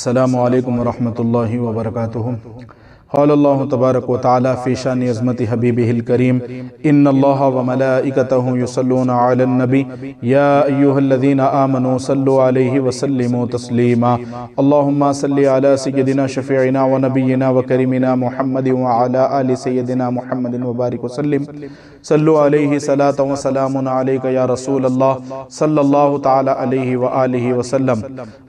السلام علیکم ورحمۃ اللہ وبرکاتہ۔ قال اللہ تبارک و تعالی فی شان عظمت حبیبہ الکریم ان اللہ وملائکتہ یصلون علی النبی یا ایھا الذین آمنوا صلوا علیہ وسلموا تسلیما اللہم صل علی سیدنا شفیعنا ونبینا وکریمنا محمد وعلی آل سیدنا محمد وبارک وسلم صلوا علیہ صلاۃ و سلام علیک یا رسول اللہ صلی اللہ تعالی علیہ وآلہ وسلم۔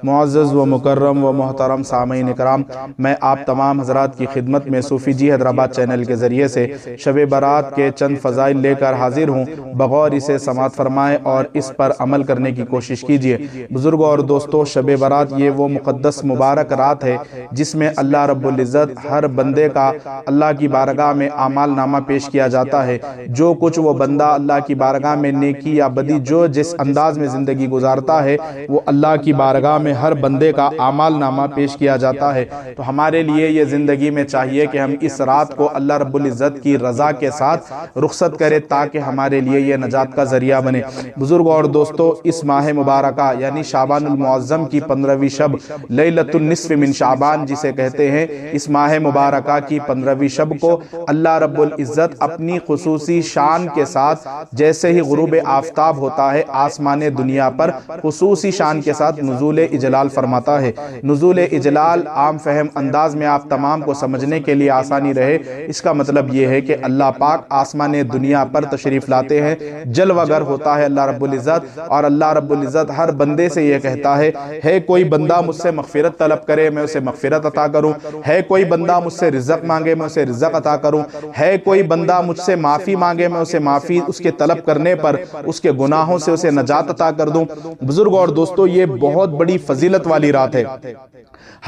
معزز و مکرم و محترم سامعین کرام، میں آپ تمام حضرات کی خدمت میں صوفی جی حیدرآباد چینل کے ذریعے سے شب برات کے چند فضائل لے کر حاضر ہوں۔ بغور اسے سماعت فرمائیں اور اس پر عمل کرنے کی کوشش کیجیے۔ بزرگوں اور دوستوں، شب برات یہ وہ مقدس مبارک رات ہے جس میں اللہ رب العزت ہر بندے کا اللہ کی بارگاہ میں اعمال نامہ پیش کیا جاتا ہے۔ جو کچھ وہ بندہ اللہ کی بارگاہ میں نیکی یا بدی جو جس انداز میں زندگی گزارتا ہے، وہ اللہ کی بارگاہ میں ہر بندے کا اعمال نامہ پیش کیا جاتا ہے۔ تو ہمارے لیے یہ زندگی میں چاہیے کہ ہم اس رات کو اللہ رب العزت کی رضا کے ساتھ رخصت کریں تاکہ ہمارے لیے یہ نجات کا ذریعہ بنے۔ بزرگوں اور دوستوں، اس ماہ مبارکہ یعنی شعبان المعظم کی 15ویں شب لیلۃ النصف من شعبان جسے کہتے ہیں، اس ماہ مبارکہ کی 15ویں شب کو اللہ رب العزت اپنی خصوصی شان کے ساتھ جیسے ہی غروب آفتاب ہوتا ہے آسمان دنیا پر خصوصی شان کے ساتھ نزول اجلال فرماتا ہے۔ نزول اجلال عام فہم انداز میں آپ تمام کو سمجھنے کے لیے آسانی رہے، اس کا مطلب یہ ہے کہ اللہ پاک آسمان دنیا پر تشریف لاتے ہیں، جلوہ گر ہوتا ہے اللہ رب العزت، اور اللہ رب العزت ہر بندے سے یہ کہتا ہے کوئی بندہ مجھ سے مغفرت طلب کرے میں اسے مغفرت عطا کروں، ہے کوئی بندہ مجھ سے رزق مانگے میں اسے رزق عطا کروں، ہے کوئی بندہ مجھ سے معافی مانگے میں اسے معافی اس کے طلب کرنے پر اس کے گناہوں سے اسے نجات عطا کر دوں۔ بزرگوں اور دوستوں، یہ بہت بڑی فضیلت والی رات ہے۔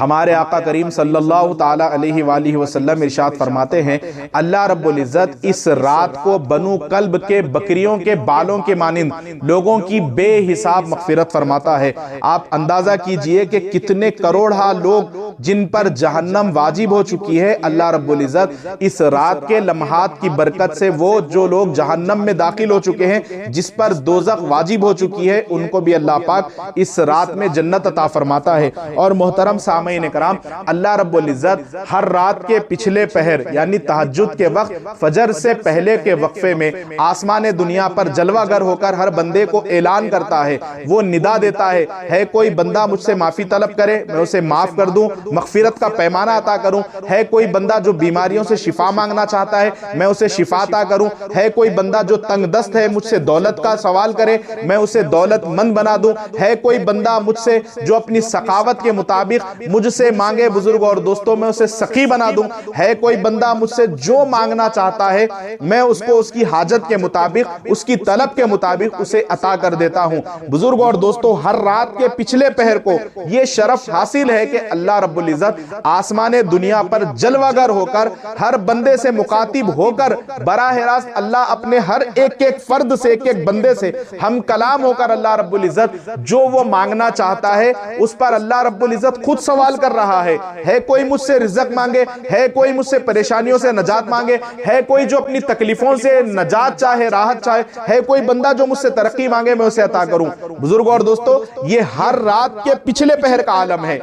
ہمارے آقا کریم صلی اللہ تعالی علیہ وآلہ وسلم ارشاد فرماتے ہیں، اللہ رب العزت اس رات کو بنو کلب کے بکریوں کے بالوں کے مانند لوگوں کی بے حساب مغفرت فرماتا ہے۔ آپ اندازہ کیجئے کہ کتنے کروڑہ لوگ جن پر جہنم واجب ہو چکی ہے، اللہ رب العزت اس رات کے لمحات کی برکت سے وہ جو لوگ جہنم میں داخل ہو چکے ہیں، جس پر دوزخ واجب ہو چکی ہے، ان کو بھی اللہ پاک اس رات میں جنت عطا فرماتا ہے۔ اور محترم سامعین کرام، اللہ رب العزت ہر رات کے پچھلے پہر یعنی تہجد کے وقت فجر سے پہلے کے وقفے میں آسمان دنیا پر جلوہ گر ہو کر ہر بندے کو اعلان کرتا ہے، وہ ندا دیتا ہے کوئی بندہ مجھ سے معافی طلب کرے میں اسے معاف کر دوں، مغفرت کا پیمانہ عطا کروں، ہے کوئی بندہ جو بیماریوں سے شفا مانگنا چاہتا ہے میں اسے شفا عطا کروں، ہے کوئی بندہ جو تنگ دست ہے مجھ سے دولت کا سوال کرے میں اسے دولت مند بنا دوں، ہے کوئی بندہ مجھ سے جو اپنی سخاوت کے مطابق مجھ سے مانگے بزرگ اور دوستوں میں اسے سخی بنا دوں، ہے کوئی بندہ مجھ سے جو مانگنا چاہتا ہے میں اس کو اس کی حاجت کے مطابق اس کی طلب کے مطابق اسے عطا کر دیتا ہوں۔ بزرگ اور دوستوں، ہر رات کے پچھلے پہر کو یہ شرف حاصل ہے کہ اللہ رب العزت آسمان دنیا پر جلوہ گر ہو کر ہر بندے سے مخاطب ہو کر براہ راست اللہ اپنے ہر ایک فرد سے ایک بندے سے ہم کلام ہو کر اللہ رب العزت جو وہ مانگنا چاہتا ہے اس پر اللہ رب العزت خود سوال کر رہا ہے کوئی مجھ سے رزق مانگے، ہے کوئی مجھ سے پریشانیوں سے نجات مانگے، ہے کوئی جو اپنی تکلیفوں سے نجات چاہے راحت چاہے، ہے کوئی بندہ جو مجھ سے ترقی مانگے میں اسے عطا کروں۔ بزرگوں اور دوستوں، یہ ہر رات کے پچھلے پہر کا عالم ہے۔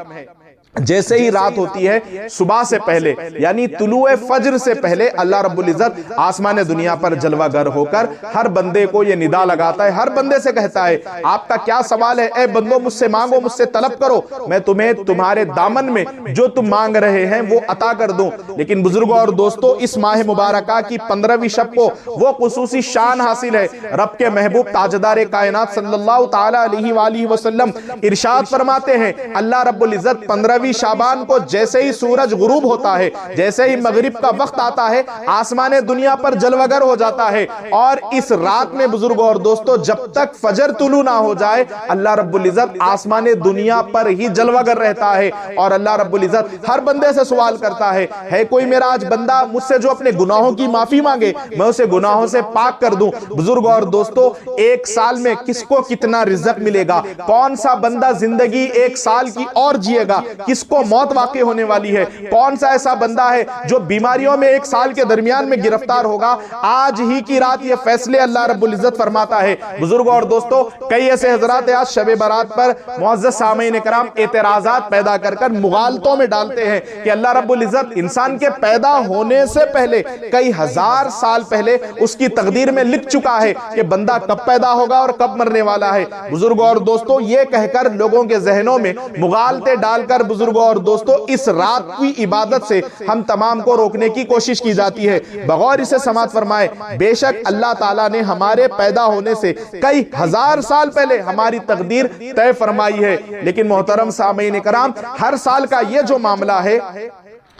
جیسے ہی رات ہوتی ہے صبح سے پہلے یعنی طلوع فجر سے پہلے اللہ رب العزت آسمان دنیا پر جلوہ گر ہو کر ہر بندے کو یہ ندا لگاتا ہے، ہر بندے سے کہتا ہے آپ کا کیا سوال ہے، اے بندو مجھ سے مانگو، مجھ سے طلب کرو، میں تمہیں تمہارے دامن میں جو تم مانگ رہے ہیں وہ عطا کر دوں۔ لیکن بزرگوں اور دوستوں، اس ماہ مبارکہ کی 15ویں شب کو وہ خصوصی شان حاصل ہے۔ رب کے محبوب تاجدار کائنات صلی اللہ تعالی علیہ وآلہ وسلم ارشاد فرماتے ہیں، اللہ رب العزت 15ویں شعبان کو جیسے ہی سورج غروب ہوتا ہے، جیسے ہی مغرب کا وقت آتا ہے، آسمان دنیا پر جلوہ گر ہو جاتا ہے، اور اس رات میں بزرگوں اور دوستوں جب تک فجر طلوع نہ ہو جائے اللہ رب العزت آسمان دنیا پر ہی جلوہ گر رہتا ہے، اور اللہ رب العزت ہر بندے سے سوال کرتا ہے کوئی میرا آج بندہ مجھ سے جو اپنے گناہوں کی معافی مانگے میں اسے گناہوں سے پاک کر دوں۔ بزرگوں اور دوستوں، ایک سال میں کس کو کتنا رزق ملے گا، کون سا بندہ زندگی ایک سال کی اور جیے گا، کس کو موت واقع ہونے والی ہے، کون سا ایسا بندہ ہے جو بیماریوں میں 1 سال کے درمیان میں گرفتار ہوگا، آج ہی کی رات یہ فیصلے اللہ رب العزت فرماتا ہے۔ بزرگوں اور دوستوں، کئی ایسے حضرات آج شب برات پر معزز سامعین کرام اعتراضات پیدا کر کر مغالطوں میں ڈالتے ہیں کہ اللہ رب العزت انسان کے پیدا ہونے سے پہلے کئی ہزار سال پہلے اس کی تقدیر میں لکھ چکا ہے کہ بندہ کب پیدا ہوگا اور کب مرنے والا ہے۔ بزرگوں اور دوستوں، یہ کہہ کر لوگوں کے ذہنوں میں مغالطے ڈال کر بزرگوں اور دوستوں اس رات کی عبادت سے ہم تمام کو روکنے کی کوشش کی جاتی ہے۔ بغور اسے سماعت فرمائے، بے شک اللہ تعالیٰ نے ہمارے پیدا ہونے سے کئی ہزار سال پہلے ہماری تقدیر طے فرمائی ہے، لیکن محترم سامعین کرام، ہر سال کا یہ جو معاملہ ہے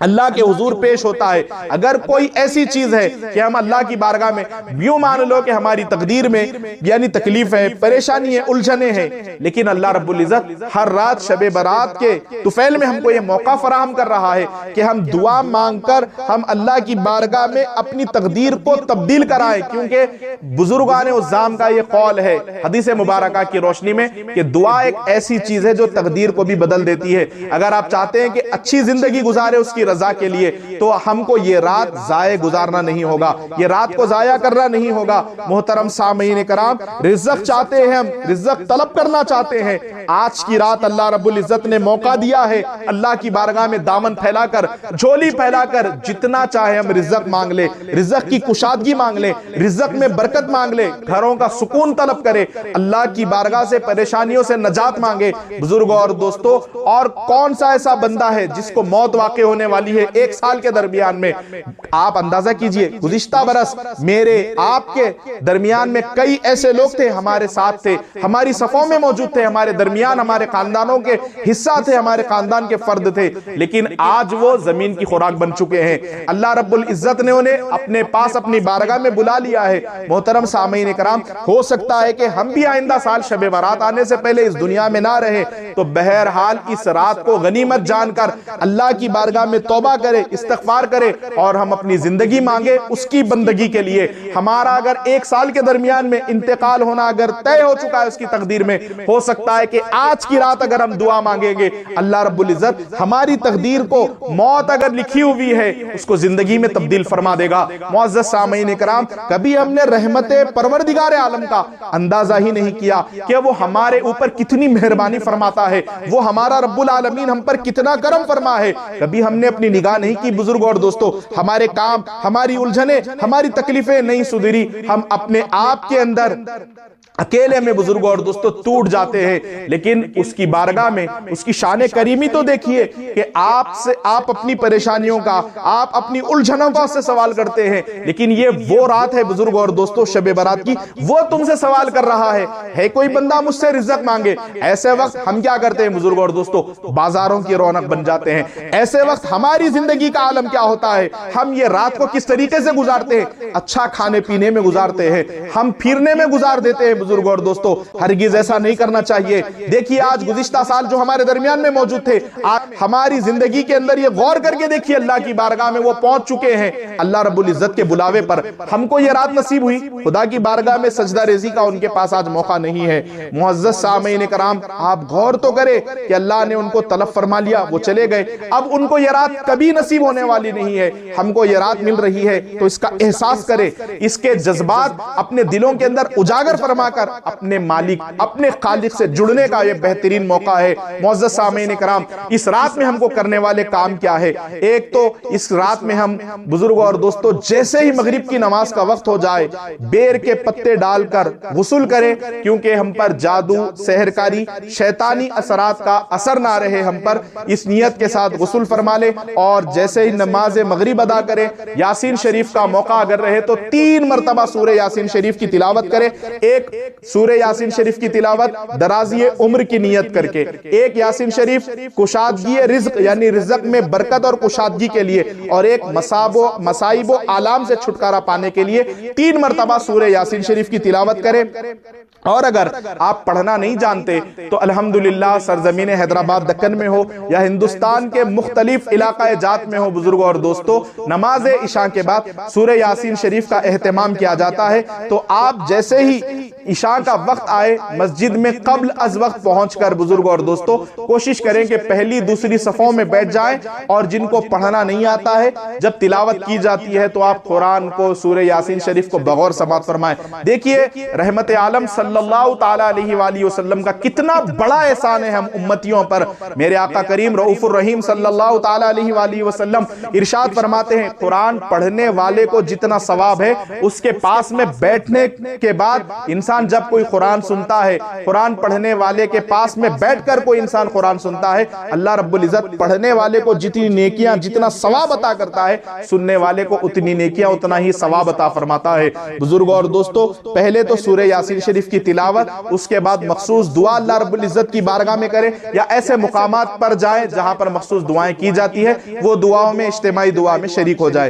اللہ کے حضور پیش ہوتا ہے۔ اگر کوئی ایسی چیز ہے کہ ہم اللہ کی بارگاہ میں یوں مان لو کہ ہماری تقدیر میں یعنی تکلیف ہے، پریشانی ہے، الجھنے ہیں، لیکن اللہ رب العزت ہر رات شب برات کے طفیل میں ہم کو یہ موقع فراہم کر رہا ہے کہ ہم دعا مانگ کر ہم اللہ کی بارگاہ میں اپنی تقدیر کو تبدیل کرائیں، کیونکہ بزرگان عظام کا یہ قول ہے حدیث مبارکہ کی روشنی میں کہ دعا ایک ایسی چیز ہے جو تقدیر کو بھی بدل دیتی ہے۔ اگر آپ چاہتے ہیں کہ اچھی زندگی گزارے اس کی رضا کے لیے، تو ہم کو یہ رات ضائع گزارنا نہیں ہوگا، یہ رات کو ضائع کرنا نہیں ہوگا۔ محترم سامعین کرام، رزق چاہتے ہیں، ہم رزق طلب کرنا چاہتے ہیں، آج کی رات اللہ رب العزت نے موقع دیا ہے، اللہ کی بارگاہ میں دامن پھیلا کر، جھولی پھیلا کر جتنا چاہے ہم رزق مانگ لے، رزق کی کشادگی مانگ لے، رزق میں برکت مانگ لے، گھروں کا سکون طلب کرے، اللہ کی بارگاہ سے پریشانیوں سے نجات مانگے۔ بزرگوں اور دوستوں، اور کون سا ایسا بندہ ہے جس کو موت واقع ہونے والی ہے 1 سال کے درمیان میں؟ آپ اندازہ کیجئے، گزشتہ برس میرے آپ کے درمیان میں کئی ایسے لوگ تھے، ہمارے ساتھ تھے، ہماری صفوں میں موجود تھے، ہمارے درمیان ہمارے خاندانوں کے حصہ تھے، ہمارے خاندان کے فرد تھے، لیکن آج وہ زمین کی خوراک بن چکے ہیں۔ اللہ رب العزت نے انہیں اپنے پاس اپنی بارگاہ میں بلا لیا ہے۔ محترم سامعین کرام، ہو سکتا ہے کہ ہم بھی آئندہ سال شب برات آنے سے پہلے اس دنیا میں نہ رہے، تو بہرحال اس رات کو غنیمت جان کر اللہ کی بارگاہ میں توبہ کرے، استغفار کرے، اور ہم اپنی زندگی مانگے اس کی بندگی کے لیے۔ ہمارا اگر 1 سال کے درمیان میں انتقال ہونا اگر طے ہو چکا ہے اس کی تقدیر میں، ہو سکتا ہے کہ آج کی رات اگر ہم دعا مانگیں گے، اللہ رب العزت ہماری تقدیر کو، موت اگر لکھی ہوئی ہے اس کو زندگی میں تبدیل فرما دے گا۔ معزز سامعین کرام، کبھی ہم نے رحمت پروردگار عالم کا اندازہ ہی نہیں کیا کہ وہ ہمارے اوپر کتنی مہربانی فرماتا ہے، وہ ہمارا رب العالمین ہم پر کتنا کرم فرما ہے۔ کبھی ہم نے اپنی نگاہ نہیں کی بزرگ اور دوستو، ہمارے کام، ہماری الجھنیں، ہماری تکلیفیں نہیں سدھری، ہم اپنے آپ کے اندر اکیلے میں بزرگوں اور دوستو ٹوٹ جاتے ہیں۔ لیکن اس کی بارگاہ میں اس کی شان کریمی تو دیکھیے کہ آپ اپنی پریشانیوں کا، آپ اپنی الجھنوں کا اس سے سوال کرتے ہیں، لیکن یہ وہ رات ہے بزرگوں اور دوستو شب برات کی، وہ تم سے سوال کر رہا ہے کوئی بندہ مجھ سے رزق مانگے۔ ایسے وقت ہم کیا کرتے ہیں بزرگوں اور دوستو؟ بازاروں کی رونق بن جاتے ہیں۔ ایسے وقت ہماری زندگی کا عالم کیا ہوتا ہے؟ ہم یہ رات کو کس طریقے سے گزارتے ہیں؟ اچھا کھانے پینے میں گزارتے ہیں، ہم پھرنے میں گزار دیتے ہیں بزرگوں اور دوستو، ہرگز ایسا نہیں کرنا چاہیے۔ دیکھیے آج گزشتہ سال جو ہمارے درمیان میں موجود تھے، آج ہماری زندگی کے اندر یہ غور کر کے دیکھیے اللہ کی بارگاہ میں وہ پہنچ چکے ہیں۔ اللہ رب العزت کے بلاوے پر ہم کو یہ رات نصیب ہوئی، خدا کی بارگاہ میں سجدہ ریزی کا ان کے پاس آج موقع نہیں ہے۔ معزز سامعین کرام، آپ غور تو کریں کہ اللہ نے ان کو طلب فرما لیا، وہ چلے گئے، اب ان کو یہ رات کبھی نصیب ہونے والی نہیں ہے۔ ہم کو یہ رات مل رہی ہے تو اس کا احساس کرے، اس کے جذبات اپنے دلوں کے اندر اجاگر فرما کر اپنے مالک، اپنے خالق سے جڑنے کا یہ بہترین موقع ہے۔ معزز سامعین کرام، اس رات میں ہم کو کرنے والے کام کیا ہے؟ ایک تو اس رات میں ہم بزرگوں اور دوستوں جیسے ہی مغرب کی نماز کا وقت ہو جائے، بیر کے پتے ڈال کر غسل کریں، کیونکہ ہم پر جادو، سحرکاری، شیطانی اثرات کا اثر نہ رہے ہم پر، اس نیت کے ساتھ غسل فرما لے، اور جیسے ہی نماز مغرب ادا کرے، یاسین شریف کا موقع اگر رہے تو 3 مرتبہ سورہ یاسین شریف کی تلاوت کرے۔ ایک سورہ یاسین شریف کی تلاوت درازی عمر کی نیت کر کے، ایک یاسین شریف کشادگی رزق یعنی رزق میں برکت اور کشادگی کے لیے، اور ایک مصائب و آلام سے چھٹکارا پانے کے لیے 3 مرتبہ سورہ یاسین شریف کی تلاوت کرے۔ اور اگر آپ پڑھنا نہیں جانتے تو الحمدللہ سرزمین حیدرآباد دکن میں ہو یا ہندوستان کے مختلف علاقے علاقہ جات میں ہو بزرگوں اور دوستو، نماز عشاء کے بعد سورہ یاسین شریف کا اہتمام کیا جاتا ہے، تو آپ جیسے ہی عشاء کا وقت آئے مسجد میں قبل از وقت پہنچ کر بزرگوں اور دوستو کوشش کریں کہ پہلی دوسری صفوں میں بیٹھ جائیں، اور جن کو پڑھنا نہیں آتا ہے جب تلاوت کی جاتی ہے تو آپ قرآن کو سورہ یاسین شریف کو بغور سماعت فرمائیں۔ دیکھیے رحمت عالم صلی اللہ تعالیٰ علیہ وآلہ وسلم کا کتنا بڑا احسان ہے ہم امتیوں پر۔ میرے آقا کریم رؤوف الرحیم صلی اللہ تعالیٰ علیہ وآلہ وسلم ارشاد فرماتے ہیں قرآن پڑھنے والے کو جتنا ثواب ہے اس کے پاس میں بیٹھنے کے بعد انسان جب کوئی قرآن سنتا ہے، قرآن پڑھنے والے کے پاس میں بیٹھ کر کوئی انسان قرآن سنتا ہے، اللہ رب العزت پڑھنے والے کو جتنی نیکیاں جتنا ثواب عطا کرتا ہے سننے والے کو اتنی نیکیاں اتنا ہی ثواب عطا فرماتا ہے۔ بزرگوں اور دوستو پہلے تو سورہ یاسین شریف کی تلاوت، اس کے بعد مخصوص دعا اللہ رب العزت کی بارگاہ میں کریں، یا ایسے مقامات پر جائیں جہاں پر مخصوص دعائیں کی جاتی ہے، وہ دعاؤں میں اجتماعی دعا میں شریک ہو جائے۔